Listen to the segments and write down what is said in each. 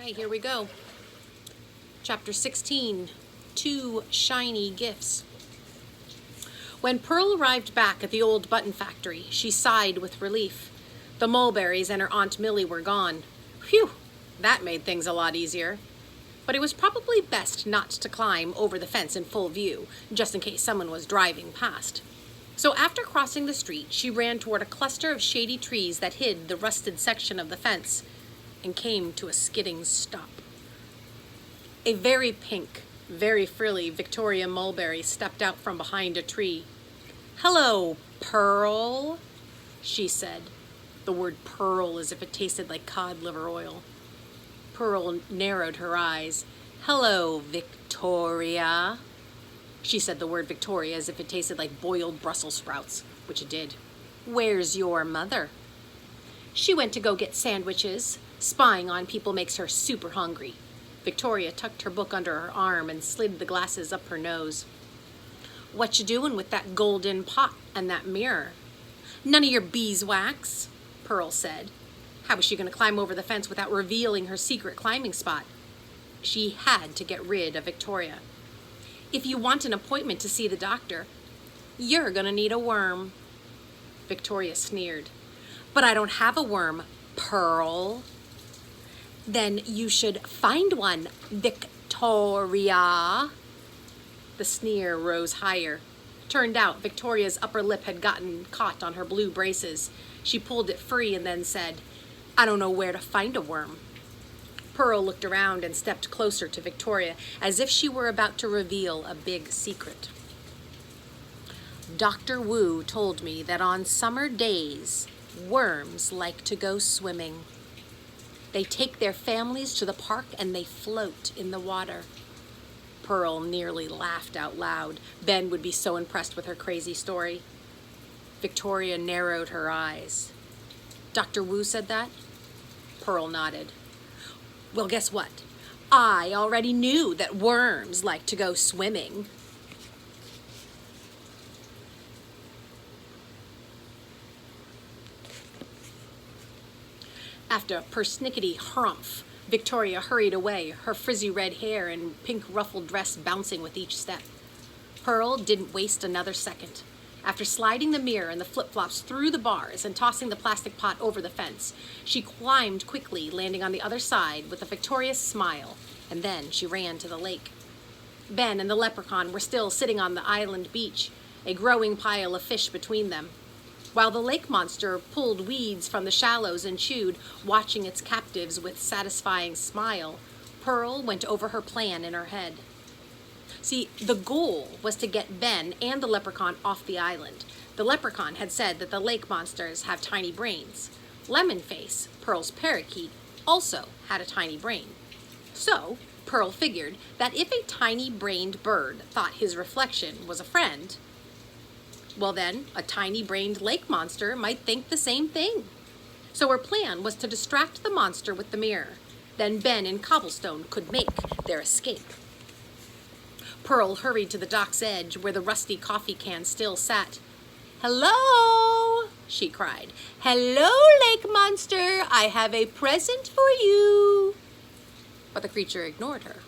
Okay, here we go. Chapter 16, Two Shiny Gifts. When Pearl arrived back at the old button factory, she sighed with relief. The mulberries and her Aunt Millie were gone. Phew, that made things a lot easier. But it was probably best not to climb over the fence in full view, just in case someone was driving past. So after crossing the street, she ran toward a cluster of shady trees that hid the rusted section of the fence and came to a skidding stop. A very pink, very frilly Victoria mulberry stepped out from behind a tree. "Hello, Pearl," she said. The word pearl as if it tasted like cod liver oil. Pearl narrowed her eyes. "Hello, Victoria." She said the word Victoria as if it tasted like boiled Brussels sprouts, which it did. "Where's your mother?" "She went to go get sandwiches. Spying on people makes her super hungry." Victoria tucked her book under her arm and slid the glasses up her nose. "What you doing with that golden pot and that mirror?" "None of your beeswax," Pearl said. How was she going to climb over the fence without revealing her secret climbing spot? She had to get rid of Victoria. "If you want an appointment to see the doctor, you're going to need a worm." Victoria sneered. "But I don't have a worm, Pearl." "Then you should find one, Victoria." The sneer rose higher. Turned out Victoria's upper lip had gotten caught on her blue braces. She pulled it free and then said, "I don't know where to find a worm." Pearl looked around and stepped closer to Victoria as if she were about to reveal a big secret. "Dr. Wu told me that on summer days, worms like to go swimming. They take their families to the park and they float in the water." Pearl nearly laughed out loud. Ben would be so impressed with her crazy story. Victoria narrowed her eyes. "Dr. Wu said that?" Pearl nodded. "Well, guess what? I already knew that worms like to go swimming." After a persnickety harumph, Victoria hurried away, her frizzy red hair and pink ruffled dress bouncing with each step. Pearl didn't waste another second. After sliding the mirror and the flip-flops through the bars and tossing the plastic pot over the fence, she climbed quickly, landing on the other side with a victorious smile, and then she ran to the lake. Ben and the leprechaun were still sitting on the island beach, a growing pile of fish between them. While the lake monster pulled weeds from the shallows and chewed, watching its captives with satisfying smile, Pearl went over her plan in her head. See, the goal was to get Ben and the leprechaun off the island. The leprechaun had said that the lake monsters have tiny brains. Lemonface, Pearl's parakeet, also had a tiny brain. So, Pearl figured that if a tiny-brained bird thought his reflection was a friend, well then, a tiny-brained lake monster might think the same thing. So her plan was to distract the monster with the mirror. Then Ben and Cobblestone could make their escape. Pearl hurried to the dock's edge where the rusty coffee can still sat. "Hello," she cried. "Hello, lake monster. I have a present for you." But the creature ignored her.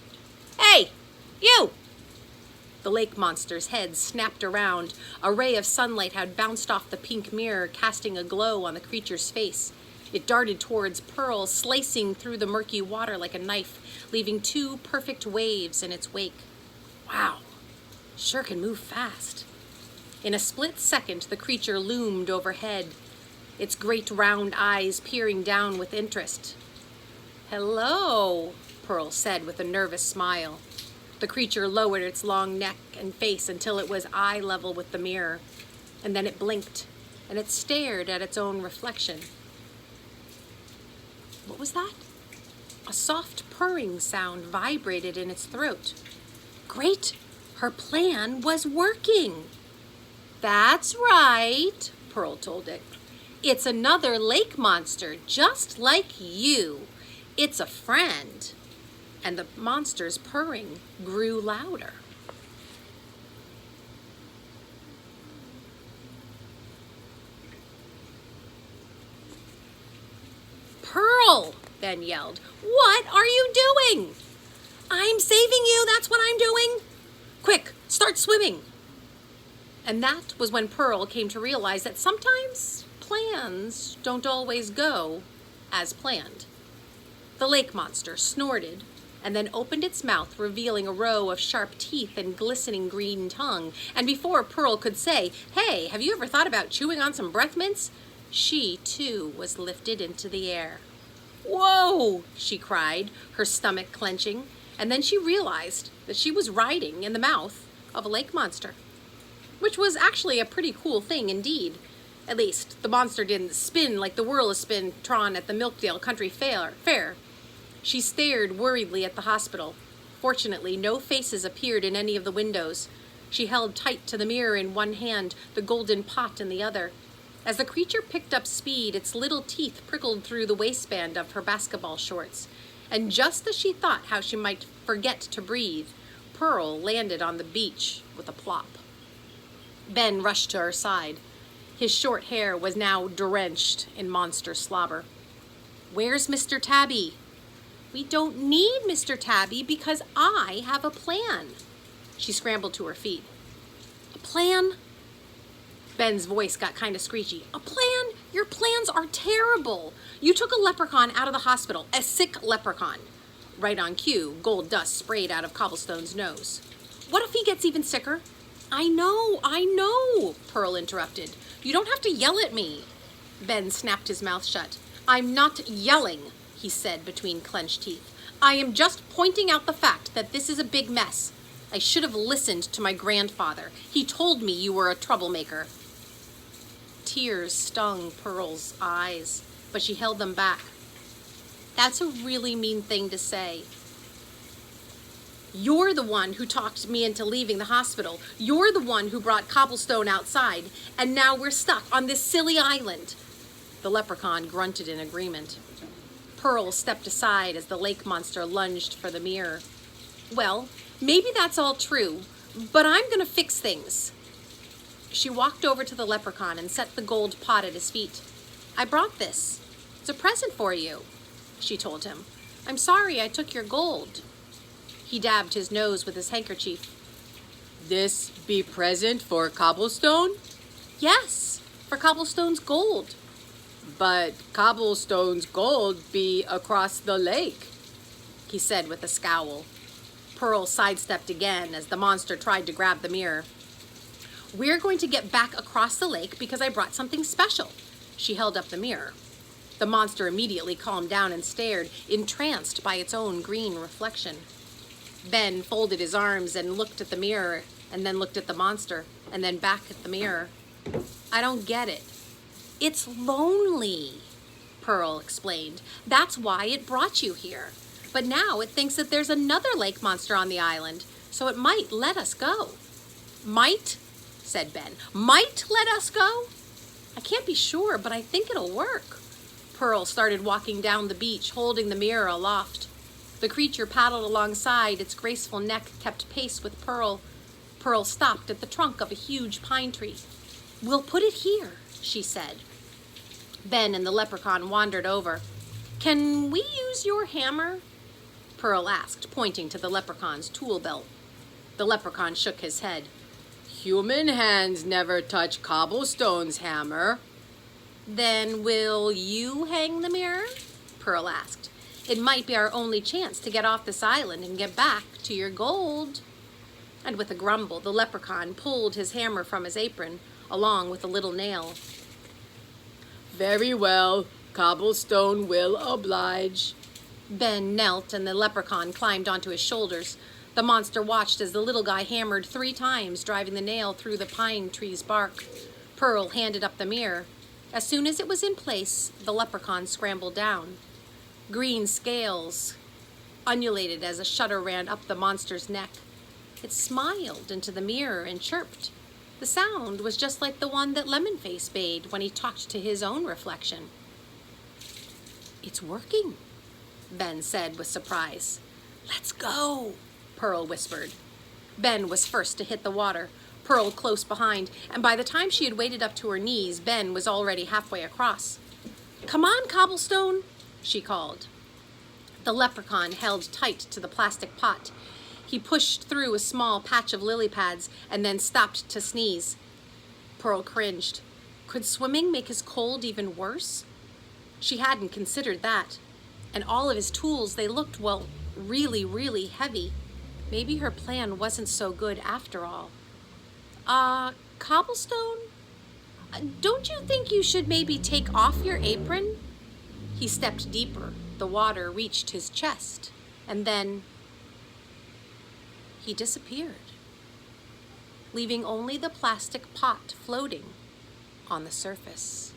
"Hey, you!" The lake monster's head snapped around. A ray of sunlight had bounced off the pink mirror, casting a glow on the creature's face. It darted towards Pearl, slicing through the murky water like a knife, leaving two perfect waves in its wake. Wow, sure can move fast. In a split second, the creature loomed overhead, its great round eyes peering down with interest. "Hello," Pearl said with a nervous smile. The creature lowered its long neck and face until it was eye level with the mirror, and then it blinked, and it stared at its own reflection. What was that? A soft purring sound vibrated in its throat. Great! Her plan was working! "That's right," Pearl told it. "It's another lake monster just like you. It's a friend." And the monster's purring grew louder. "Pearl!" Ben yelled. "What are you doing?" "I'm saving you, that's what I'm doing." "Quick, start swimming." And that was when Pearl came to realize that sometimes plans don't always go as planned. The lake monster snorted and then opened its mouth, revealing a row of sharp teeth and glistening green tongue. And before Pearl could say, "Hey, have you ever thought about chewing on some breath mints?" she, too, was lifted into the air. "Whoa!" she cried, her stomach clenching, and then she realized that she was riding in the mouth of a lake monster, which was actually a pretty cool thing indeed. At least, the monster didn't spin like the whirl-a-spin-tron at the Milkdale Country Fair. She stared worriedly at the hospital. Fortunately, no faces appeared in any of the windows. She held tight to the mirror in one hand, the golden pot in the other. As the creature picked up speed, its little teeth prickled through the waistband of her basketball shorts. And just as she thought how she might forget to breathe, Pearl landed on the beach with a plop. Ben rushed to her side. His short hair was now drenched in monster slobber. "Where's Mr. Tabby?" "We don't need Mr. Tabby because I have a plan." She scrambled to her feet. "A plan?" Ben's voice got kind of screechy. "A plan? Your plans are terrible. You took a leprechaun out of the hospital, a sick leprechaun." Right on cue, gold dust sprayed out of Cobblestone's nose. "What if he gets even sicker?" I know, Pearl interrupted. "You don't have to yell at me." Ben snapped his mouth shut. "I'm not yelling," he said between clenched teeth. "I am just pointing out the fact that this is a big mess. I should have listened to my grandfather. He told me you were a troublemaker." Tears stung Pearl's eyes, but she held them back. "That's a really mean thing to say. You're the one who talked me into leaving the hospital. You're the one who brought Cobblestone outside, and now we're stuck on this silly island." The leprechaun grunted in agreement. Pearl stepped aside as the lake monster lunged for the mirror. "Well, maybe that's all true, but I'm gonna fix things." She walked over to the leprechaun and set the gold pot at his feet. "I brought this. It's a present for you," she told him. "I'm sorry I took your gold." He dabbed his nose with his handkerchief. "This be present for Cobblestone?" "Yes, for Cobblestone's gold." "But Cobblestone's gold be across the lake," he said with a scowl. Pearl sidestepped again as the monster tried to grab the mirror. "We're going to get back across the lake because I brought something special." She held up the mirror. The monster immediately calmed down and stared, entranced by its own green reflection. Ben folded his arms and looked at the mirror, and then looked at the monster, and then back at the mirror. "I don't get it." "It's lonely," Pearl explained. "That's why it brought you here. But now it thinks that there's another lake monster on the island, so it might let us go." "Might?" said Ben. "Might let us go?" "I can't be sure, but I think it'll work." Pearl started walking down the beach, holding the mirror aloft. The creature paddled alongside, its graceful neck kept pace with Pearl. Pearl stopped at the trunk of a huge pine tree. "We'll put it here," she said. Ben and the leprechaun wandered over. "Can we use your hammer?" Pearl asked, pointing to the leprechaun's tool belt. The leprechaun shook his head. "Human hands never touch Cobblestone's hammer." "Then will you hang the mirror?" Pearl asked. "It might be our only chance to get off this island and get back to your gold." And with a grumble, the leprechaun pulled his hammer from his apron, along with a little nail. "Very well, Cobblestone will oblige." Ben knelt and the leprechaun climbed onto his shoulders. The monster watched as the little guy hammered 3 times, driving the nail through the pine tree's bark. Pearl handed up the mirror. As soon as it was in place, the leprechaun scrambled down. Green scales undulated as a shudder ran up the monster's neck. It smiled into the mirror and chirped. The sound was just like the one that Lemonface made when he talked to his own reflection. "It's working," Ben said with surprise. "Let's go," Pearl whispered. Ben was first to hit the water, Pearl close behind, and by the time she had waded up to her knees, Ben was already halfway across. "Come on, Cobblestone," she called. The leprechaun held tight to the plastic pot. He pushed through a small patch of lily pads and then stopped to sneeze. Pearl cringed. Could swimming make his cold even worse? She hadn't considered that. And all of his tools, they looked, well, really, really heavy. Maybe her plan wasn't so good after all. Cobblestone? Don't you think you should maybe take off your apron? He stepped deeper. The water reached his chest. And then he disappeared, leaving only the plastic pot floating on the surface.